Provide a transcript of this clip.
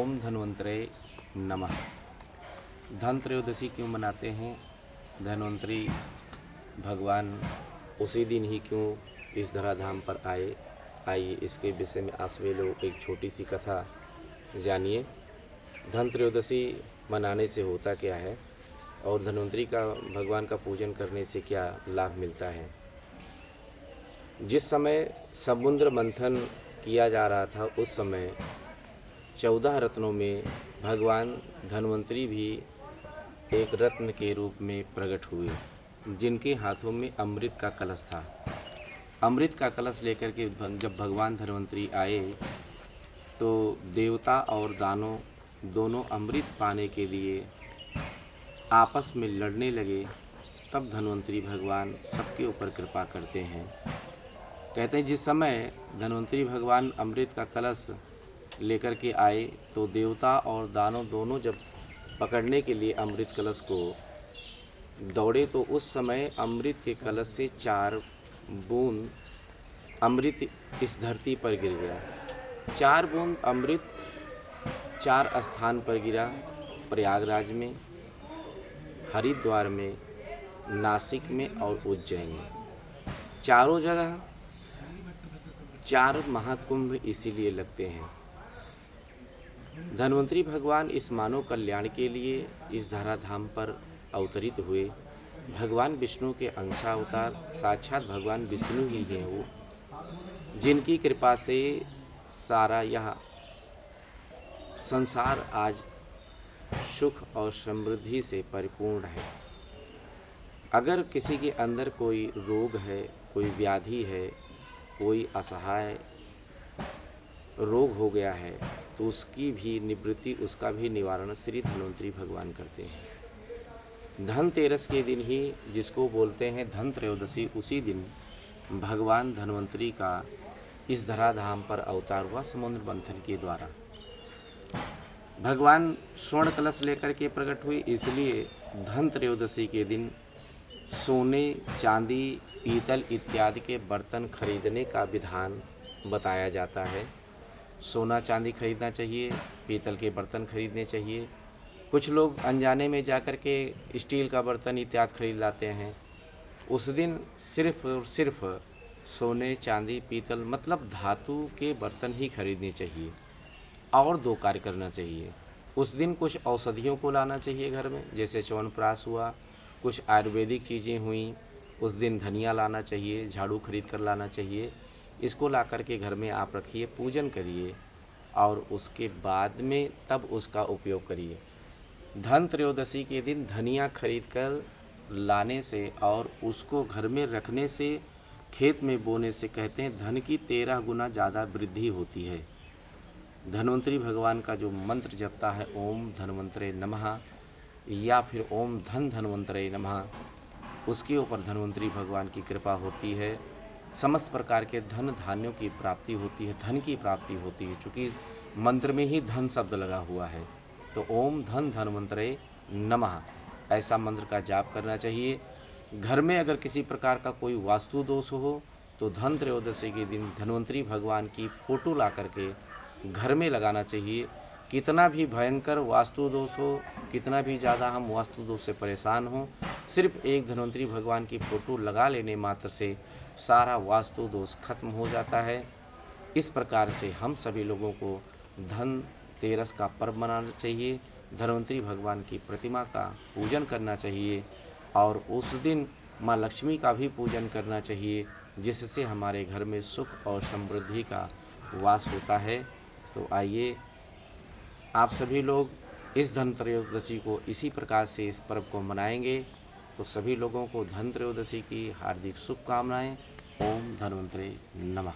ओम धन्वंतरे नमः। धन त्रयोदशी क्यों मनाते हैं? धन्वंतरी भगवान उसी दिन ही क्यों इस धराधाम पर आए? आइए इसके विषय में आप सभी लोग एक छोटी सी कथा जानिए। धन त्रयोदशी मनाने से होता क्या है और धन्वंतरी का भगवान का पूजन करने से क्या लाभ मिलता है। जिस समय समुद्र मंथन किया जा रहा था उस समय 14 रत्नों में भगवान धन्वंतरी भी एक रत्न के रूप में प्रकट हुए, जिनके हाथों में अमृत का कलश था। अमृत का कलश लेकर के जब भगवान धन्वंतरी आए तो देवता और दानव दोनों अमृत पाने के लिए आपस में लड़ने लगे। तब धन्वंतरी भगवान सबके ऊपर कृपा करते हैं। कहते हैं जिस समय धन्वंतरी भगवान अमृत का कलश लेकर के आए तो देवता और दानव दोनों जब पकड़ने के लिए अमृत कलश को दौड़े तो उस समय अमृत के कलश से 4 बूंद अमृत इस धरती पर गिर गया। 4 बूंद अमृत 4 स्थान पर गिरा, प्रयागराज में, हरिद्वार में, नासिक में और उज्जैन में। चारों जगह 4 महाकुंभ इसीलिए लगते हैं। धन्वंतरी भगवान इस मानव कल्याण के लिए इस धराधाम पर अवतरित हुए। भगवान विष्णु के अंशावतार साक्षात भगवान विष्णु ही हैं वो, जिनकी कृपा से सारा यह संसार आज सुख और समृद्धि से परिपूर्ण है। अगर किसी के अंदर कोई रोग है, कोई व्याधि है, कोई असहाय रोग हो गया है तो उसकी भी निवृत्ति, उसका भी निवारण श्री धन्वंतरी भगवान करते हैं। धनतेरस के दिन ही, जिसको बोलते हैं धन त्रयोदशी, उसी दिन भगवान धन्वंतरी का इस धराधाम पर अवतार हुआ समुद्र मंथन के द्वारा। भगवान स्वर्ण कलश लेकर के प्रकट हुए, इसलिए धन त्रयोदशी के दिन सोने, चांदी, पीतल इत्यादि के बर्तन खरीदने का विधान बताया जाता है। सोना चांदी खरीदना चाहिए, पीतल के बर्तन खरीदने चाहिए। कुछ लोग अनजाने में जाकर के स्टील का बर्तन इत्यादि खरीद लाते हैं। उस दिन सिर्फ और सिर्फ सोने, चांदी, पीतल मतलब धातु के बर्तन ही खरीदने चाहिए और 2 कार्य करना चाहिए। उस दिन कुछ औषधियों को लाना चाहिए घर में, जैसे च्यवनप्राश हुआ, कुछ आयुर्वेदिक चीज़ें हुई। उस दिन धनिया लाना चाहिए, झाड़ू खरीद कर लाना चाहिए। इसको ला कर के घर में आप रखिए, पूजन करिए और उसके बाद में तब उसका उपयोग करिए। धन त्रयोदशी के दिन धनिया खरीद कर लाने से और उसको घर में रखने से, खेत में बोने से कहते हैं धन की 13 गुना ज़्यादा वृद्धि होती है। धन्वंतरी भगवान का जो मंत्र जपता है ओम धन्वंतरे नमः या फिर ओम धन धन्वंतरे नमः, उसके ऊपर धन्वंतरी भगवान की कृपा होती है। समस्त प्रकार के धन धान्यों की प्राप्ति होती है, धन की प्राप्ति होती है, क्योंकि मंत्र में ही धन शब्द लगा हुआ है। तो ओम धन धन्वंतरे नमः ऐसा मंत्र का जाप करना चाहिए। घर में अगर किसी प्रकार का कोई वास्तु दोष हो तो धन त्रयोदशी के दिन धन्वंतरी भगवान की फ़ोटो ला करके घर में लगाना चाहिए। कितना भी भयंकर वास्तु दोष हो, कितना भी ज़्यादा हम वास्तु दोष से परेशान हों, सिर्फ एक धन्वंतरी भगवान की फ़ोटो लगा लेने मात्र से सारा वास्तु दोष खत्म हो जाता है। इस प्रकार से हम सभी लोगों को धनतेरस का पर्व मनाना चाहिए, धन्वंतरी भगवान की प्रतिमा का पूजन करना चाहिए और उस दिन माँ लक्ष्मी का भी पूजन करना चाहिए, जिससे हमारे घर में सुख और समृद्धि का वास होता है। तो आइए आप सभी लोग इस धन त्रयोदशी को इसी प्रकार से इस पर्व को मनाएंगे। तो सभी लोगों को धन त्रयोदशी की हार्दिक शुभकामनाएं। ओम धन्वंतरे नमः।